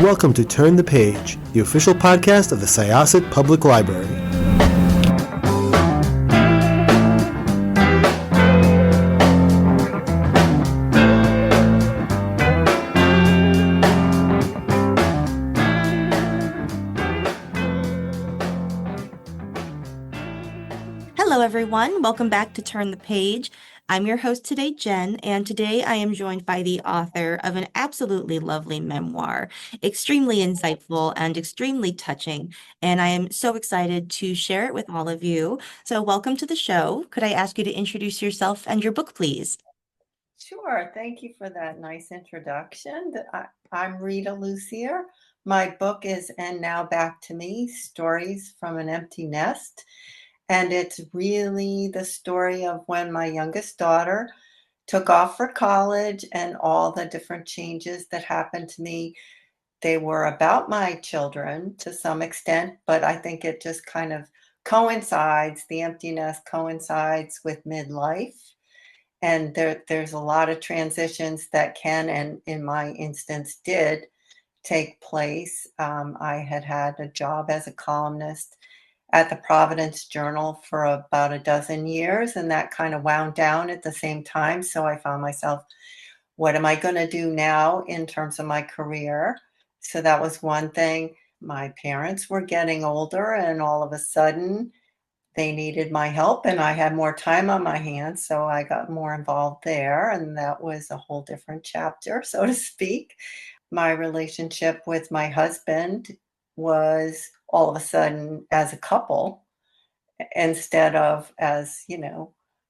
welcome to Turn the Page, the official podcast of the Syosset Public Library. Hello, everyone. Welcome back to Turn the Page. I'm your host today, Jen, and today I am joined by the author of an absolutely lovely memoir, extremely insightful and extremely touching, and I am so excited to share it with all of you. So, welcome to the show. Could I ask you to introduce yourself and your book, please? Sure. Thank you for that nice introduction. I'm Rita Lussier. My book is And Now Back to Me, Stories from an Empty Nest. And it's really the story of when my youngest daughter took off for college and all the different changes that happened to me. They were about my children to some extent, but I think it just kind of coincides, the empty nest coincides with midlife. And there's a lot of transitions that can, and in my instance, did take place. I had a job as a columnist at the Providence Journal for about a dozen years, and that kind of wound down at the same time. So I found myself, what am I going to do now in terms of my career? So that was one thing. My parents were getting older, and all of a sudden, they needed my help, and I had more time on my hands, so I got more involved there, and that was a whole different chapter, so to speak. My relationship with my husband was all of a sudden as a couple instead of as,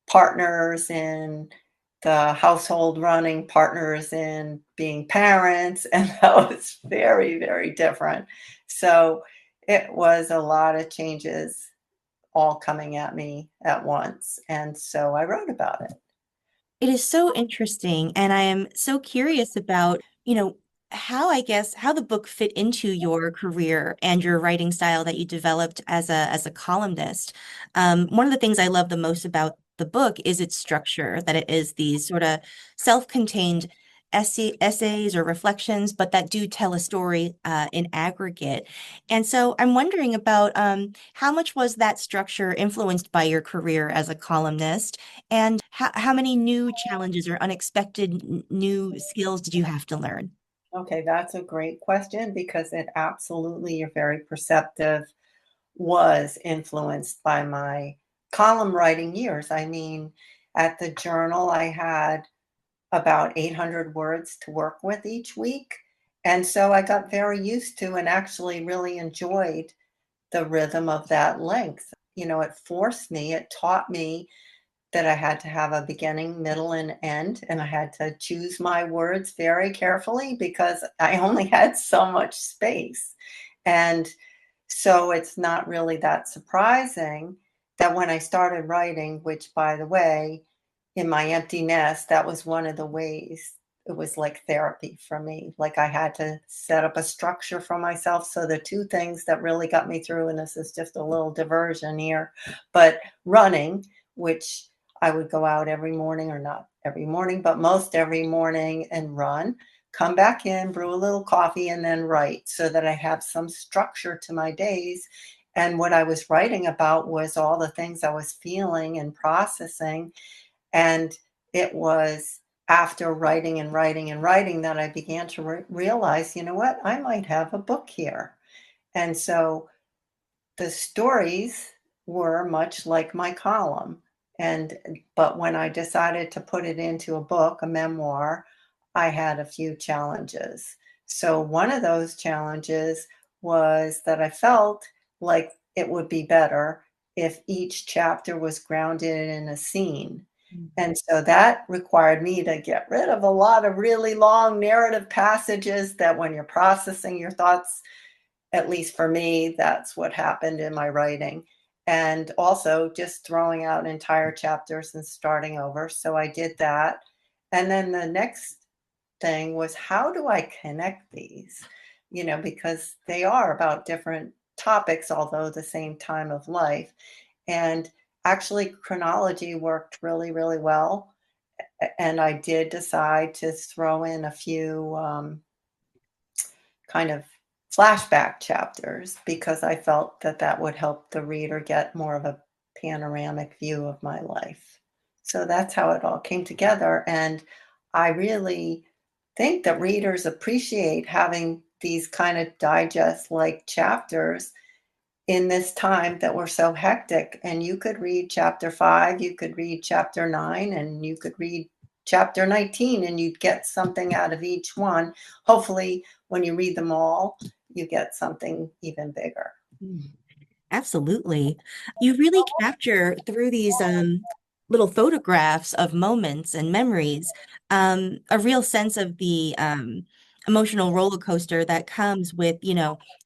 partners in the household running, partners in being parents, and that was very, very different. So it was a lot of changes all coming at me at once. And so I wrote about it. It is so interesting, and I am so curious about, how how the book fit into your career and your writing style that you developed as a columnist. One of the things I love the most about the book is its structure, that it is these sort of self-contained essays or reflections, but that do tell a story in aggregate. And so I'm wondering about how much was that structure influenced by your career as a columnist? And how many new challenges or unexpected new skills did you have to learn? Okay, that's a great question because it absolutely, you're very perceptive, was influenced by my column writing years. I mean, at the journal, I had about 800 words to work with each week. And so I got very used to and actually really enjoyed the rhythm of that length. It forced me, it taught me that I had to have a beginning, middle, and end, and I had to choose my words very carefully because I only had so much space. And so it's not really that surprising that when I started writing, which by the way, in my empty nest, that was one of the ways it was like therapy for me. Like I had to set up a structure for myself. So the two things that really got me through, and this is just a little diversion here, but running, which I would go out every morning, or not every morning, but most every morning and run, come back in, brew a little coffee, and then write so that I have some structure to my days. And what I was writing about was all the things I was feeling and processing. And it was after writing and writing and writing that I began to realize, you know what, I might have a book here. And so the stories were much like my column. But when I decided to put it into a book, a memoir, I had a few challenges. So one of those challenges was that I felt like it would be better if each chapter was grounded in a scene. And so that required me to get rid of a lot of really long narrative passages that when you're processing your thoughts, at least for me, that's what happened in my writing. And also just throwing out entire chapters and starting over. So I did that. And then the next thing was, how do I connect these? Because they are about different topics, although the same time of life. And actually, chronology worked really, really well. And I did decide to throw in a few kind of flashback chapters because I felt that that would help the reader get more of a panoramic view of my life. So that's how it all came together. And I really think that readers appreciate having these kind of digest like chapters in this time that we're so hectic. And you could read chapter 5, you could read chapter 9, and you could read chapter 19, and you'd get something out of each one. Hopefully, when you read them all, you get something even bigger. Mm. Absolutely. You really capture through these little photographs of moments and memories a real sense of the emotional roller coaster that comes with,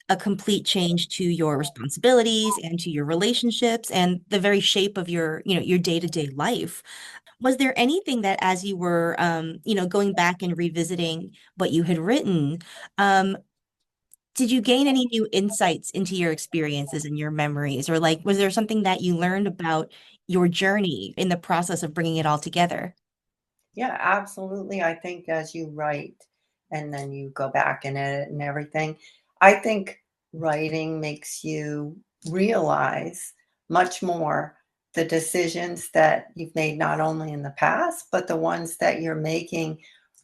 a complete change to your responsibilities and to your relationships and the very shape of your day-to-day life. Was there anything that as you were, going back and revisiting what you had written, um, did you gain any new insights into your experiences and your memories? Or like, was there something that you learned about your journey in the process of bringing it all together? Yeah, absolutely. I think as you write and then you go back and edit and everything, I think writing makes you realize much more the decisions that you've made not only in the past, but the ones that you're making,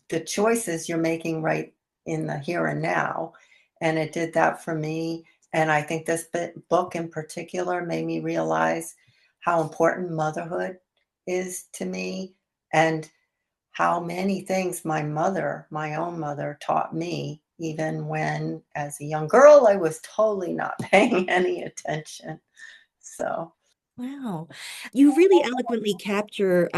the choices you're making right in the here and now. And it did that for me. And I think this book in particular made me realize how important motherhood is to me and how many things my mother, my own mother, taught me, even when, as a young girl, I was totally not paying any attention. So, Wow. You really eloquently capture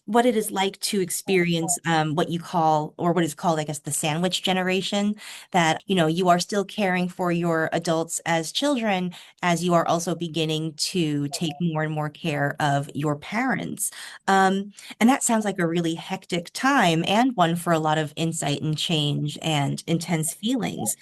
what it is like to experience what you call, or what is called, I guess, the sandwich generation, that, you are still caring for your adults as children, as you are also beginning to take more and more care of your parents. And that sounds like a really hectic time and one for a lot of insight and change and intense feelings.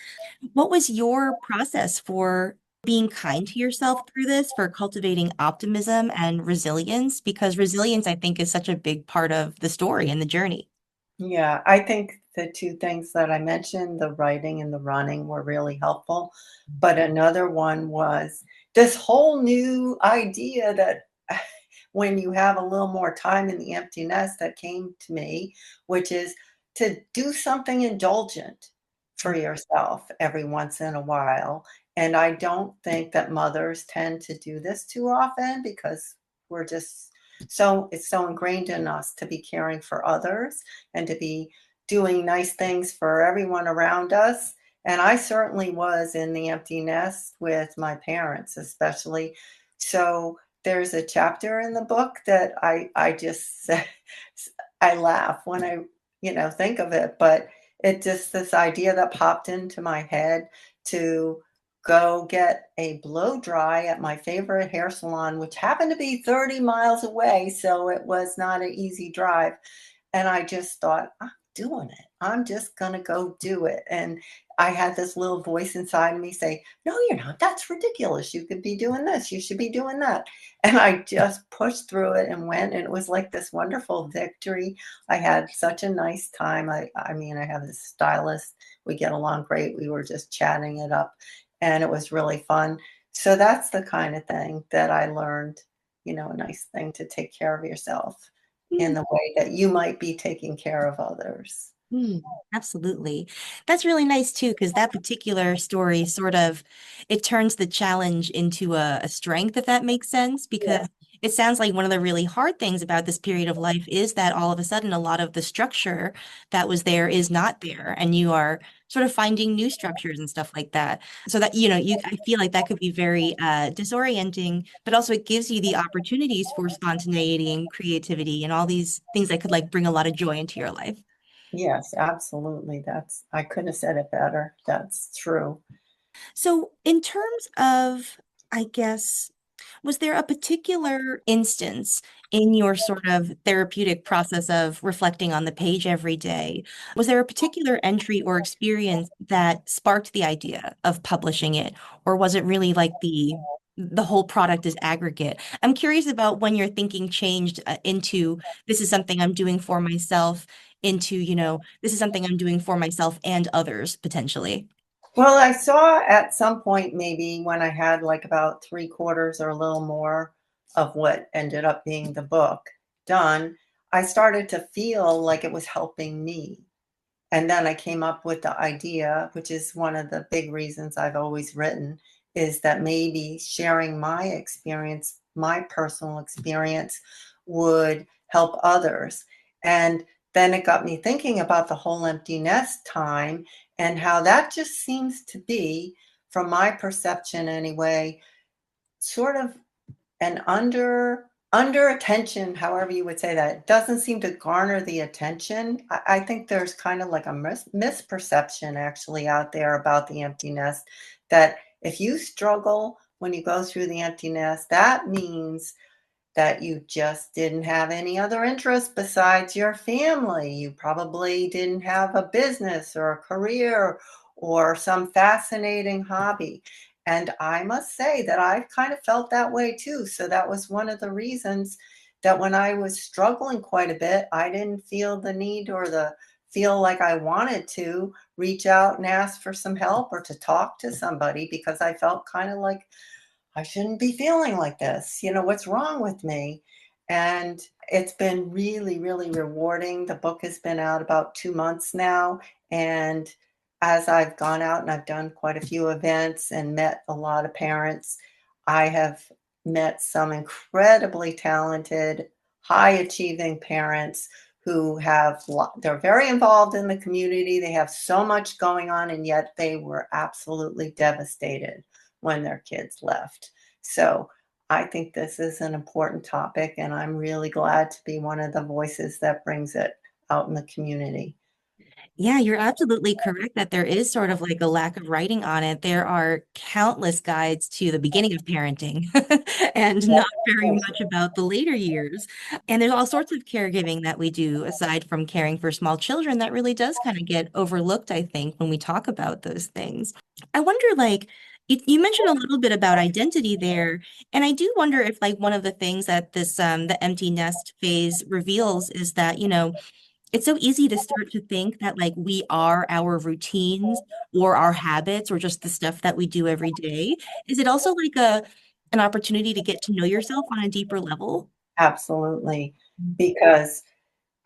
What was your process for being kind to yourself through this, for cultivating optimism and resilience? Because resilience, I think, is such a big part of the story and the journey. yeah, I think the two things that I mentioned, the writing and the running, were really helpful. But another one was this whole new idea that when you have a little more time in the empty nest that came to me, which is to do something indulgent for yourself every once in a while. And I don't think that mothers tend to do this too often because we're just it's so ingrained in us to be caring for others and to be doing nice things for everyone around us. And I certainly was in the empty nest with my parents, especially. So there's a chapter in the book that I just I laugh when I think of it, but it just this idea that popped into my head to go get a blow dry at my favorite hair salon, which happened to be 30 miles away, so it was not an easy drive. And I just thought, I'm doing it. I'm just going to go do it. And I had this little voice inside of me say, no, you're not. That's ridiculous. You could be doing this. You should be doing that. And I just pushed through it and went. And it was like this wonderful victory. I had such a nice time. I mean, I have this stylist. We get along great. We were just chatting it up and it was really fun. So that's the kind of thing that I learned, a nice thing to take care of yourself in the way that you might be taking care of others. Mm, absolutely. That's really nice too, because that particular story sort of it turns the challenge into a strength, if that makes sense. Yeah. Because it sounds like one of the really hard things about this period of life is that all of a sudden a lot of the structure that was there is not there, and you are sort of finding new structures and stuff like that. So that, I feel like that could be very disorienting, but also it gives you the opportunities for spontaneity and creativity and all these things that could like bring a lot of joy into your life. Yes, absolutely. I couldn't have said it better. That's true. So, in terms of, I guess, was there a particular instance in your sort of therapeutic process of reflecting on the page every day? Was there a particular entry or experience that sparked the idea of publishing it, or was it really like the whole product is aggregate? I'm curious about when your thinking changed into this is something I'm doing for myself into, this is something I'm doing for myself and others potentially? Well, I saw at some point, maybe when I had like about three quarters or a little more of what ended up being the book done, I started to feel like it was helping me. And then I came up with the idea, which is one of the big reasons I've always written, is that maybe sharing my experience, my personal experience, would help others. And then it got me thinking about the whole empty nest time and how that just seems to be, from my perception anyway, sort of and under attention, however you would say that, it doesn't seem to garner the attention. I think there's kind of like a misperception actually out there about the empty nest, that if you struggle when you go through the empty nest, that means that you just didn't have any other interests besides your family. You probably didn't have a business or a career or some fascinating hobby. And I must say that I've kind of felt that way too. So that was one of the reasons that when I was struggling quite a bit, I didn't feel the need or the feel like I wanted to reach out and ask for some help or to talk to somebody, because I felt kind of like I shouldn't be feeling like this. What's wrong with me? And it's been really, really rewarding. The book has been out about 2 months now. And as I've gone out and I've done quite a few events and met a lot of parents, I have met some incredibly talented, high achieving parents who they're very involved in the community. They have so much going on, and yet they were absolutely devastated when their kids left. So I think this is an important topic, and I'm really glad to be one of the voices that brings it out in the community. Yeah, you're absolutely correct that there is sort of like a lack of writing on it. There are countless guides to the beginning of parenting and not very much about the later years. And there's all sorts of caregiving that we do aside from caring for small children that really does kind of get overlooked, I think, when we talk about those things. I wonder, like, you mentioned a little bit about identity there, and I do wonder if, like, one of the things that this the empty nest phase reveals is that, it's so easy to start to think that like we are our routines or our habits or just the stuff that we do every day. Is it also like a an opportunity to get to know yourself on a deeper level? Absolutely. Because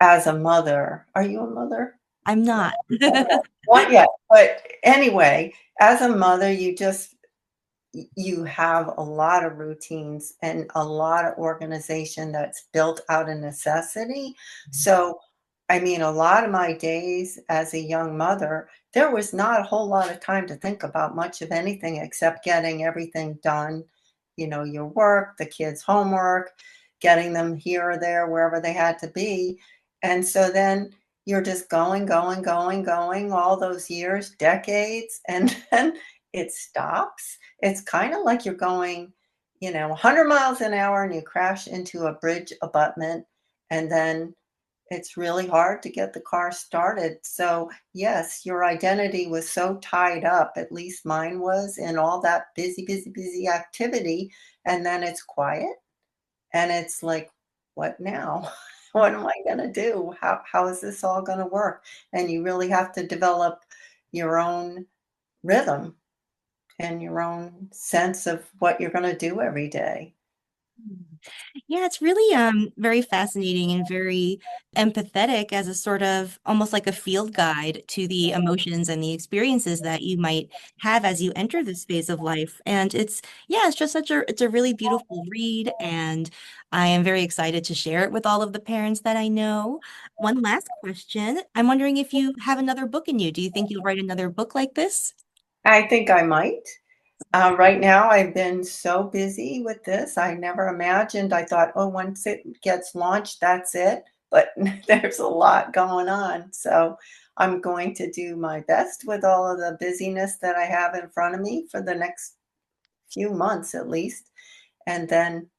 as a mother, are you a mother? I'm not. Okay. Not yet. But anyway, as a mother, you have a lot of routines and a lot of organization that's built out of necessity. So, I mean, a lot of my days as a young mother, there was not a whole lot of time to think about much of anything except getting everything done, your work, the kids' homework, getting them here or there, wherever they had to be. And so then you're just going, going, going, going all those years, decades, and then it stops. It's kind of like you're going, 100 miles an hour and you crash into a bridge abutment, and then it's really hard to get the car started. So, yes, your identity was so tied up, at least mine was, in all that busy, busy, busy activity. And then it's quiet and it's like, what now? What am I going to do? How is this all going to work? And you really have to develop your own rhythm and your own sense of what you're gonna do every day. Yeah, it's really very fascinating and very empathetic as a sort of almost like a field guide to the emotions and the experiences that you might have as you enter this phase of life. And it's yeah, it's just it's a really beautiful read, and I am very excited to share it with all of the parents that I know. One last question. I'm wondering if you have another book in you. Do you think you'll write another book like this? I think I might. Right now, I've been so busy with this, I never imagined. I thought, "Oh, once it gets launched, that's it." But there's a lot going on, so I'm going to do my best with all of the busyness that I have in front of me for the next few months at least, and then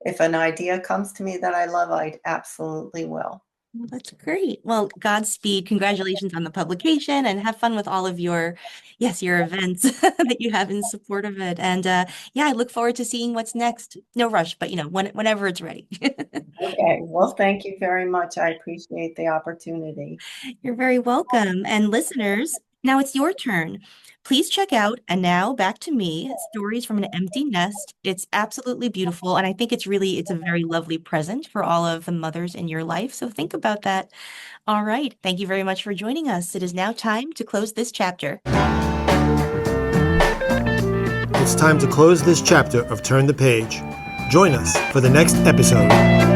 if an idea comes to me that I love, I absolutely will. Well, that's great. Well, Godspeed. Congratulations on the publication and have fun with all of your, yes, your events that you have in support of it. And yeah, I look forward to seeing what's next. No rush, but whenever it's ready. Okay, well, thank you very much. I appreciate the opportunity. You're very welcome. And listeners, now it's your turn. Please check out And Now Back to Me, Stories from an Empty Nest. It's absolutely beautiful. And I think it's a very lovely present for all of the mothers in your life. So think about that. All right. Thank you very much for joining us. It is now time to close this chapter. It's time to close this chapter of Turn the Page. Join us for the next episode.